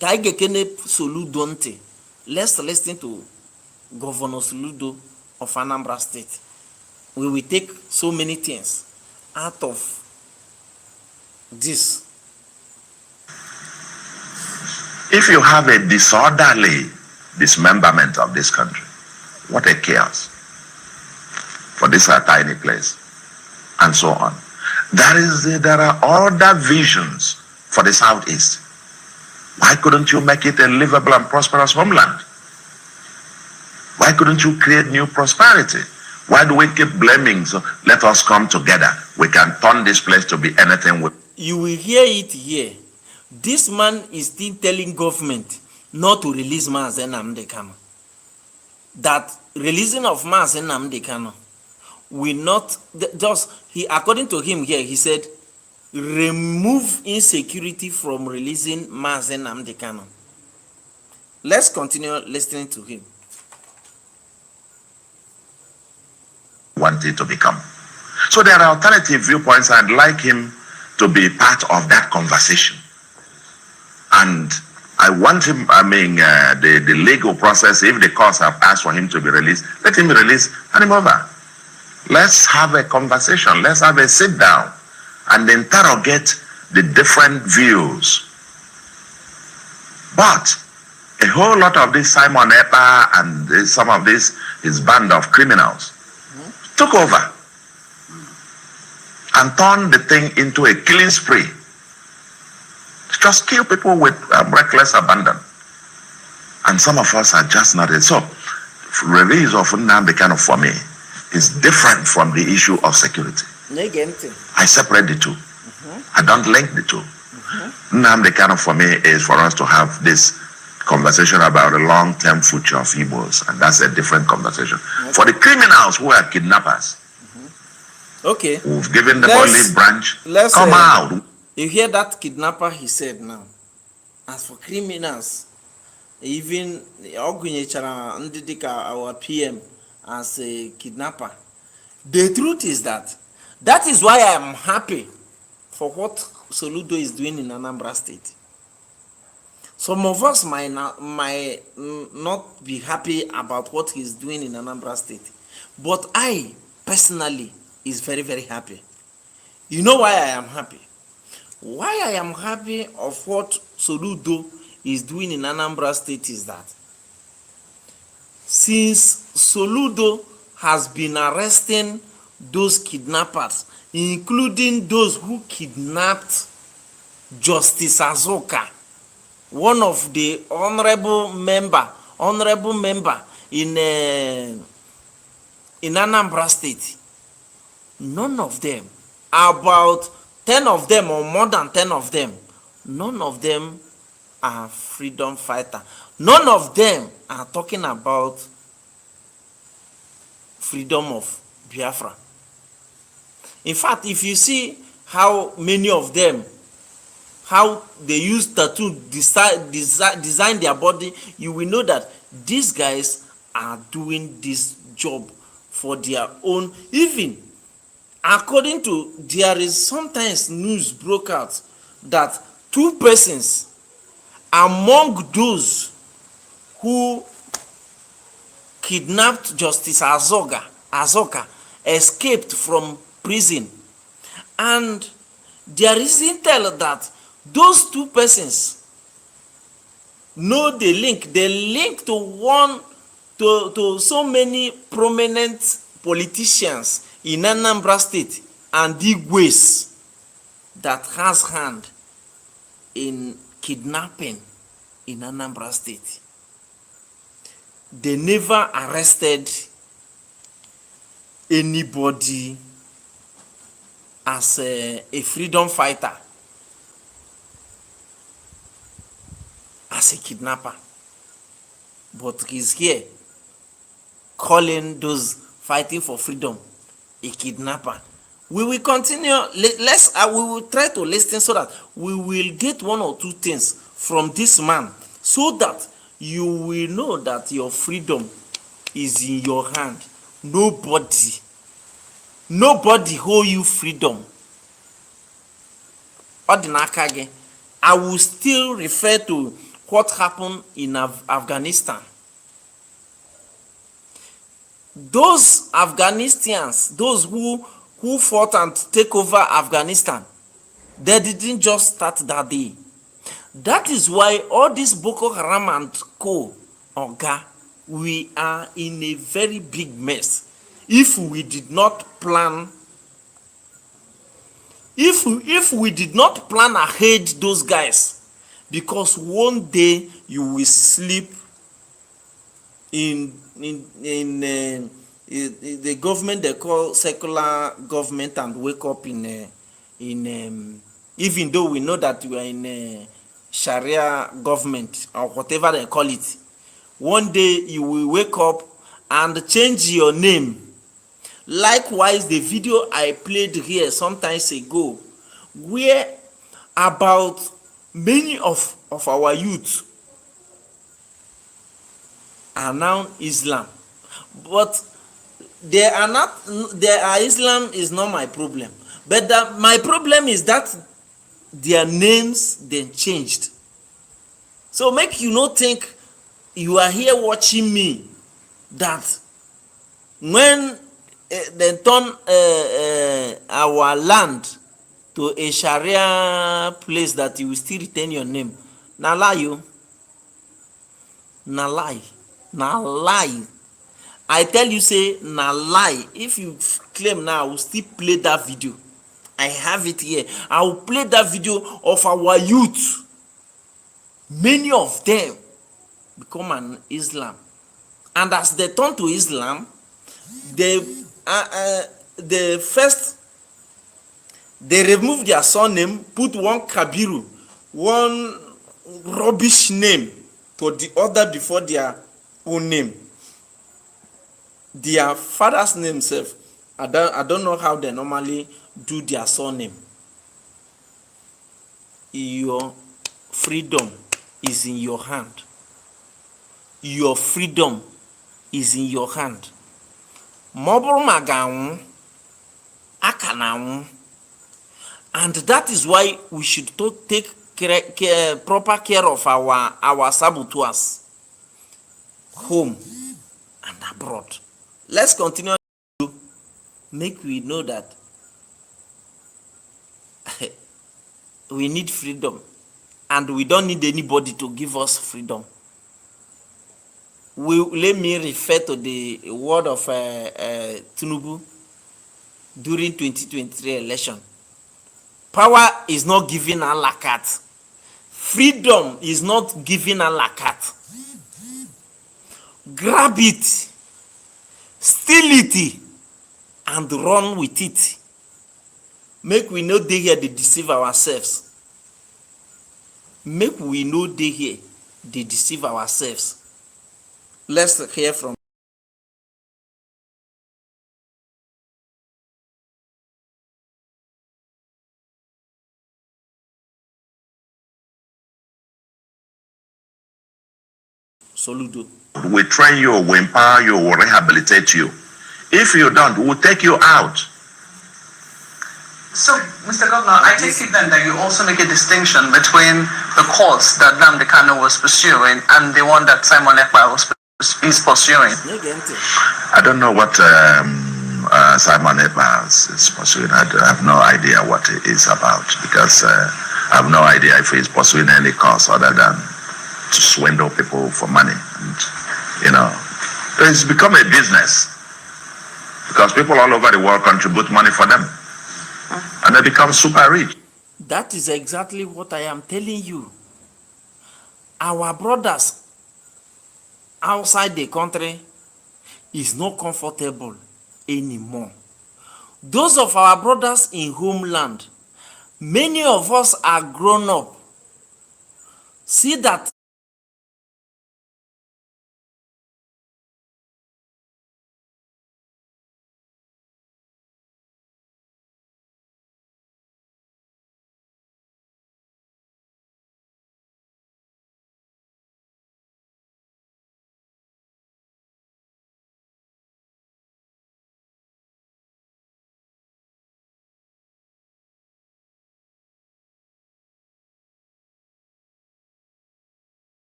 Kaigekene Soludo nti. Let's listen to Governor Soludo of Anambra State. We will take so many things out of this. If you have a disorderly dismemberment of this country, what a chaos for this tiny place, and so on. There are other visions for the Southeast. Why couldn't you make it a livable and prosperous homeland? Why couldn't you create new prosperity? Why do we keep blaming? So let us come together. We can turn this place to be anything we... You will hear it here. This man is still telling government not to release Mazen Nnamdi Kanu. That releasing of Mazen Nnamdi Kanu will not just, according to him here, he said, remove insecurity from releasing Mazen Nnamdi Kanu. Let's continue listening to him. Want it to become. So there are alternative viewpoints. I'd like him to be part of that conversation. And I want him, the legal process, if the courts have asked for him to be released, let him be released, hand him over. Let's have a conversation. Let's have a sit down and interrogate the different views. But a whole lot of this Simon Ekpa and some of this, his band of criminals, took over and turned the thing into a killing spree. Just kill people with reckless abandon. And some of us are just not it. So, release of Nnamdi Kanu for me is different from the issue of security. I separate the two. I don't link the two. Nnamdi Kanu for me is for us to have this conversation about the long-term future of Igbos, and that's a different conversation. Okay. For the criminals who are kidnappers, okay, who've given them olive branch, come out. You hear that kidnapper he said now. As for criminals, even our PM as a kidnapper. The truth is that is why I am happy for what Soludo is doing in Anambra State. Some of us might not be happy about what he's doing in Anambra State. But I, personally, is very, very happy. You know why I am happy? Why I am happy of what Soludo is doing in Anambra State is that since Soludo has been arresting those kidnappers, including those who kidnapped Justice Azoka, one of the honorable member in Anambra State, none of them, about 10 of them or more than 10 of them, none of them are freedom fighter. None of them are talking about freedom of Biafra. In fact, if you see how many of them, how they use tattoo design their body, you will know that these guys are doing this job for their own. Even according to, there is sometimes news broke out that 2 persons among those who kidnapped Justice Azoka escaped from prison, and there is intel that those 2 persons know the link. They link to so many prominent politicians in Anambra State and Igwes that has hand in kidnapping in Anambra State. They never arrested anybody as a freedom fighter, as a kidnapper, but he's here calling those fighting for freedom a kidnapper. We will continue. We will try to listen so that we will get 1 or 2 things from this man, so that you will know that your freedom is in your hand. Nobody hold you freedom. I will still refer to what happened in Afghanistan. Those Afghanistans, those who fought and take over Afghanistan, they didn't just start that day. That is why all this Boko Haram and co, oga, we are in a very big mess if we did not plan. If we did not plan ahead those guys, because one day you will sleep in the government they call secular government and wake up even though we know that we are in Sharia government or whatever they call it. One day you will wake up and change your name. Likewise, the video I played here sometimes ago, where about many of our youth are now Islam, but Islam is not my problem, but my problem is that their names then changed. So make you not think you are here watching me that when they turn our land to a Sharia place that you will still retain your name. Na lie you. Na lie. Na lie. I tell you say na lie. If you claim now, I will still play that video. I have it here. I will play that video of our youth. Many of them become an Islam. And as they turn to Islam, they remove their surname, put one Kabiru, one rubbish name to the other before their own name. Their father's name self, I don't know how they normally do their surname. Your freedom is in your hand. Your freedom is in your hand. Mobile magawu akanawu. And that is why we should take proper care of our saboteurs, home and abroad. Let's continue to make we know that we need freedom and we don't need anybody to give us freedom. Let me refer to the word of Tinubu during 2023 election. Power is not given a la carte. Freedom is not given a la carte. Grab it, steal it, and run with it. Make we no dey here dey deceive ourselves. Make we no dey here dey deceive ourselves. Let's hear from Soludo. We train you, we empower you, we rehabilitate you. If you don't, we'll take you out. So, Mr. Governor, I take it then that you also make a distinction between the course that Nnamdi Kanu was pursuing and the one that Simon Ekpa is pursuing. I don't know what Simon Ekpa is pursuing. I have no idea what it is about, because I have no idea if he's pursuing any cause other than to swindle people for money. And, it's become a business, because people all over the world contribute money for them and they become super rich. That is exactly what I am telling you. Our brothers outside the country is not comfortable anymore. Those of our brothers in homeland, many of us are grown up. See that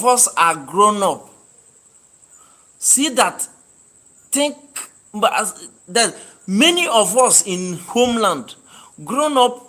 of us are grown up, see that, think, but that many of us in homeland grown up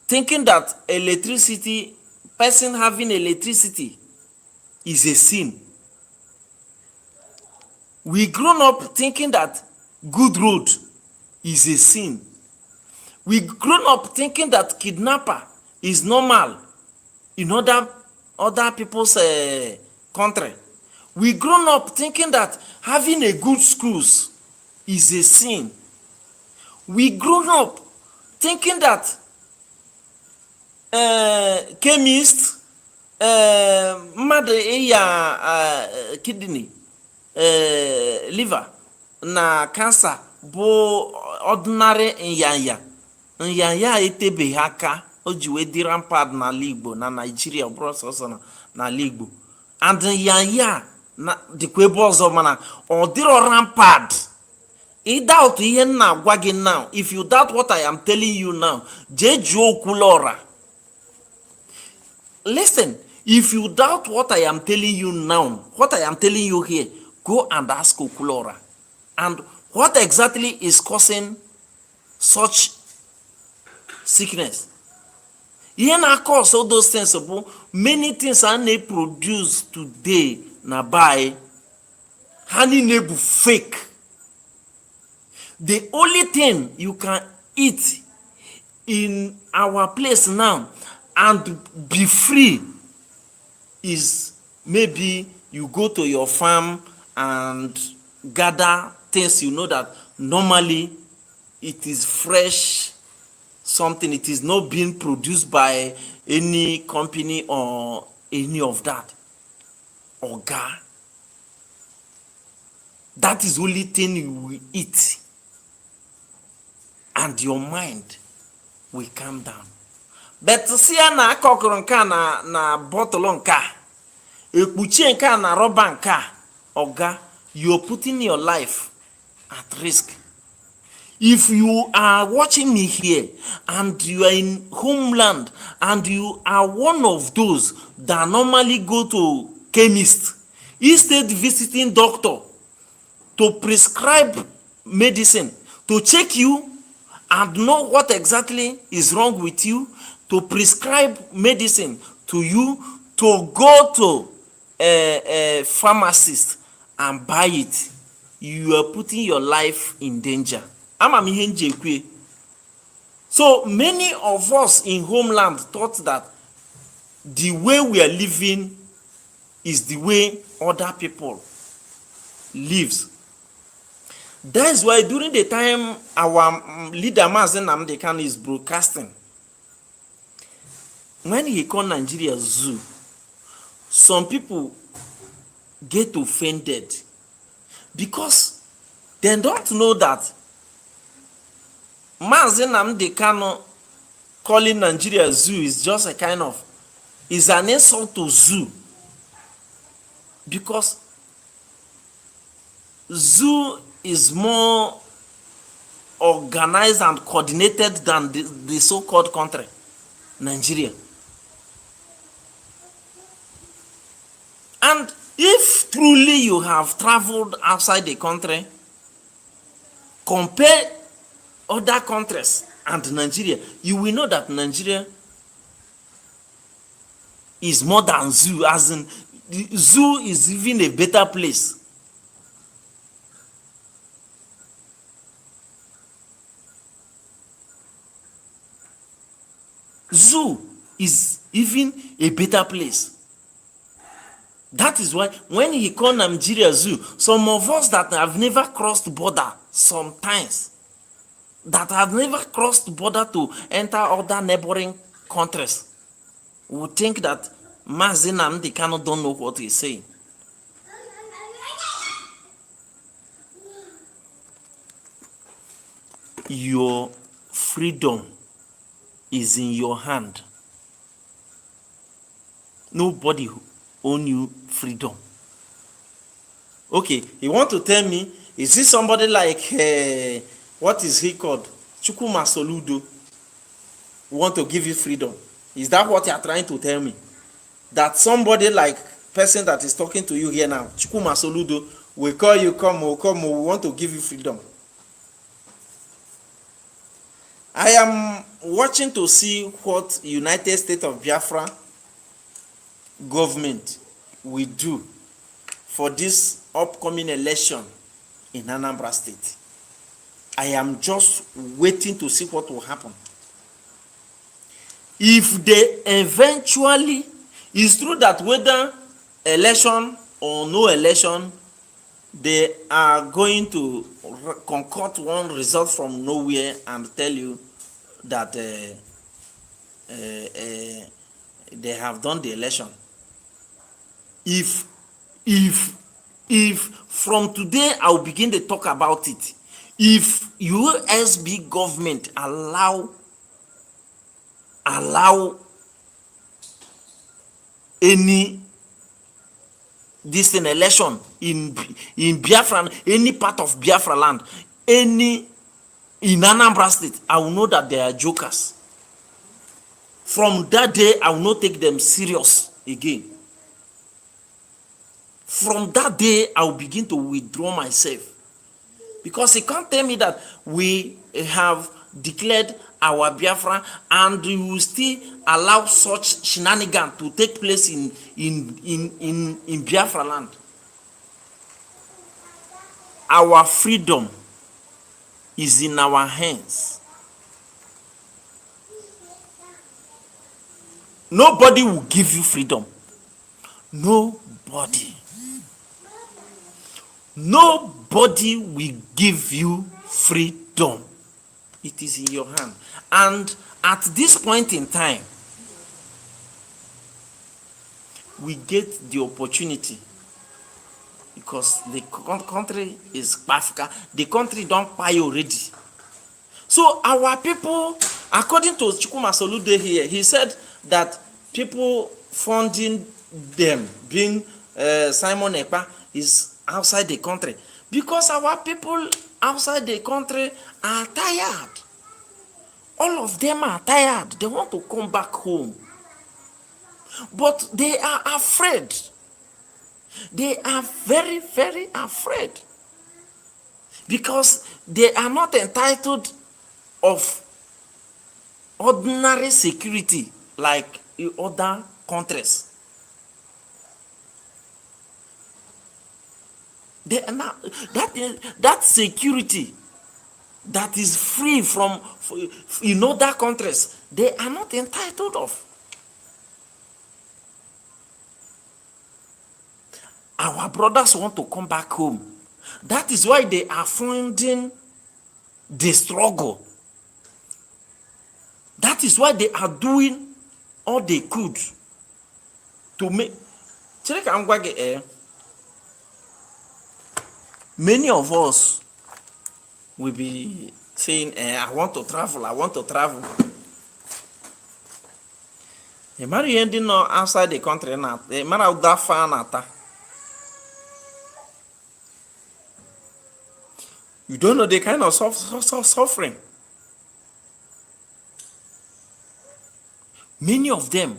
thinking that electricity, person having electricity is a sin. We grown up thinking that good road is a sin. We grown up thinking that kidnapper is normal in other people's country. We grown up thinking that having a good schools is a sin. We grown up thinking that chemist, mmadụ ịya kidney, liver na cancer bụ ordinary nyanya etebeghị aka o ji wee dị rampant n'ala Igbo na Nigeria, bụrụ sọsọ n'ala Igbo, and nyanya dịkwa ebe ọzọ, mana ọ dịrọ rampant. I doubt ihe m na-agwa gị now. If you doubt what I am telling you now, jee jụọ Okwuluora. Listen, if you doubt what I am telling you now, what I am telling you here, go and ask Okwuluora. And what exactly is causing such sickness? Ihe na-cause all those things, many things are not produced today na buy, honey nebu fake. The only thing you can eat in our place now and be free is maybe you go to your farm and gather things you know that normally it is fresh something, it is not being produced by any company or any of that. Oga, that is the only thing you will eat and your mind will calm down. But see na akọkọrọ nke na bottle nke a, ekpuchie nke na rubber nke a, oga, you're putting your life at risk. If you are watching me here and you are in homeland and you are one of those that normally go to chemist, instead visiting doctor to prescribe medicine, to check you and know what exactly is wrong with you, to prescribe medicine to you, to go to a pharmacist and buy it, you are putting your life in danger. So many of us in homeland thought that the way we are living is the way other people lives. That is why during the time our leader Mazen Nnamdi Kanu is broadcasting, when he called Nigeria zoo, some people get offended because they don't know that Mazen Nnamdi Kanu calling Nigeria zoo is just a kind of, is an insult to zoo, because zoo is more organized and coordinated than the so-called country, Nigeria. And if truly you have traveled outside the country, compare other countries and Nigeria, you will know that Nigeria is more than zoo, as in zoo is even a better place. Zoo is even a better place. That is why when he called Nigeria zoo, some of us that have never crossed border sometimes, that have never crossed border to enter other neighboring countries, would think that Mazen Nnamdi Kanu don't know what he's saying. Your freedom is in your hand. Nobody own you freedom. Okay, you want to tell me, is this somebody like what is he called, Chukwuma Soludo, want to give you freedom? Is that what you are trying to tell me? that somebody like person that is talking to you here now, Chukuma Soludo, will call you, come, we want to give you freedom. I am watching to see what United States of Biafra government will do for this upcoming election in Anambra State. I am just waiting to see what will happen. If they eventually, it's true that whether election or no election, they are going to concoct one result from nowhere and tell you that they have done the election. If from today I'll begin to talk about it, if USB government allow any this an election in Biafra, any part of Biafra land, any in Anambra State, I will know that they are jokers. From that day, I will not take them serious again. From that day, I will begin to withdraw myself. Because he can't tell me that we have declared our Biafra and we will still allow such shenanigans to take place in Biafra land. Our freedom is in our hands. Nobody will give you freedom. Nobody. Nobody will give you freedom. It is in your hand. And at this point in time, we get the opportunity because the country is Africa. The country don't buy already. So our people, according to Chukuma Soludo here, he said that people funding them, being Simon Ekpa, is outside the country. Because our people outside the country are tired. All of them are tired. They want to come back home. But they are afraid. They are very, very afraid. Because they are not entitled of ordinary security like in other countries. They are not, that security that is free from in other countries, they are not entitled of. Our brothers want to come back home. That is why they are funding the struggle. That is why they are doing all they could to make. Many of us will be saying, I want to travel, I want to travel. A man ending outside the country now, a man out that far nata. You don't know the kind of suffering. Many of them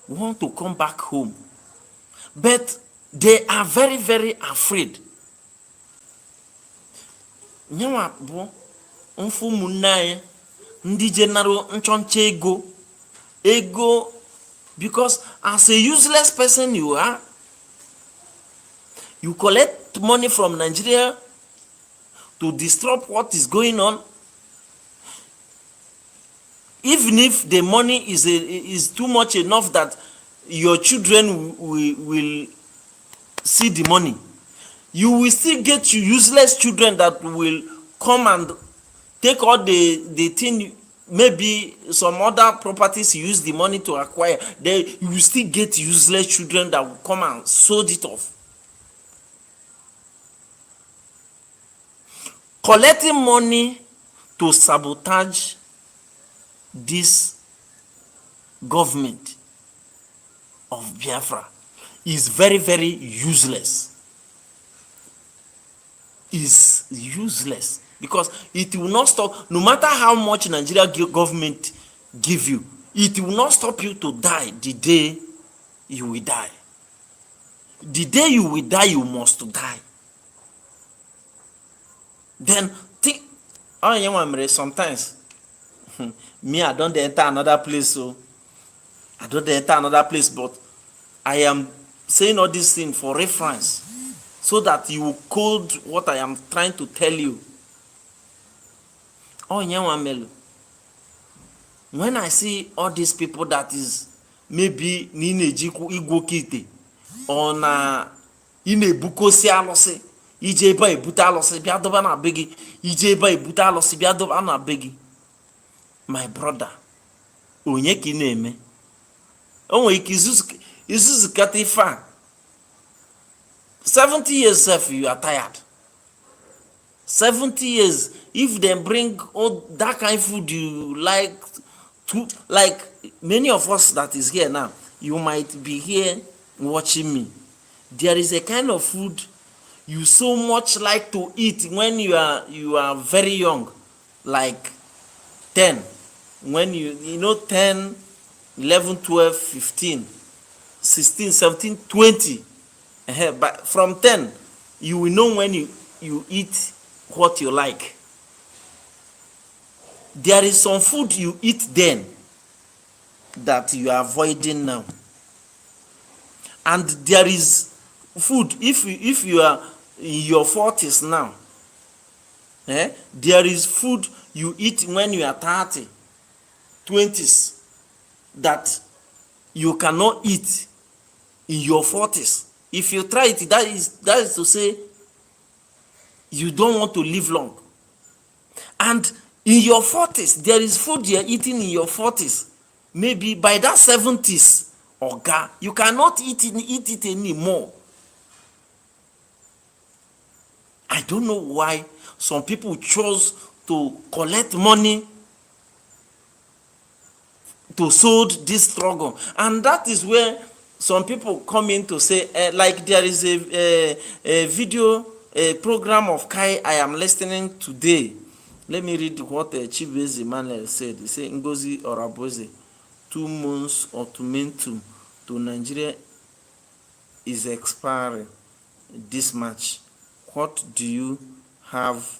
want to come back home, but they are very, very afraid. Nyawa bụ mfu munai ndị general nchonche ego because as a useless person you are, you collect money from Nigeria to disrupt what is going on. Even if the money is too much enough that your children will see the money, you will still get useless children that will come and take all the thing, maybe some other properties you use the money to acquire. Then you will still get useless children that will come and sold it off. Collecting money to sabotage this government of Biafra is very, very useless. Is useless because it will not stop. No matter how much Nigeria government give you, it will not stop you to die the day you will die. The day you will die, you must die. Then think, oh yeah, sometimes me, I don't enter another place, so I don't enter another place, but I am saying all these things for reference, so that you will code what I am trying to tell you. Oh yeah, Melo. When I see all these people that is maybe ninejiku igwokite or na inebukosi alosi ije ebe ebute alosi bịa doba na be gị, ije ebe ebute alosi bịa doba na be gị. My brother, onye ka ị na-eme? O nwere ike izuzukata ife a 70 years sef, you are tired. 70 years, if they bring all that kind of food you like to, like many of us that is here now, you might be here watching me. There is a kind of food you so much like to eat when you are very young, like 10, when you know 10, 11, 12, 15, 16, 17, 20. But from 10, you will know when you eat what you like. There is some food you eat then that you are avoiding now. And there is food, if you are in your 40s now, there is food you eat when you are 30, 20s, that you cannot eat in your 40s. If you try it, that is to say you don't want to live long. And in your 40s, there is food you are eating in your 40s. Maybe by that 70s, oga, you cannot eat it anymore. I don't know why some people chose to collect money to sold this struggle. And that is where some people come in to say, like there is a video, a program of Kai I am listening today. Let me read what Chibueze Emmanuel said. He said, Ngozi Oraboze, 2 months ultimatum to Nigeria is expiring this March. What do you have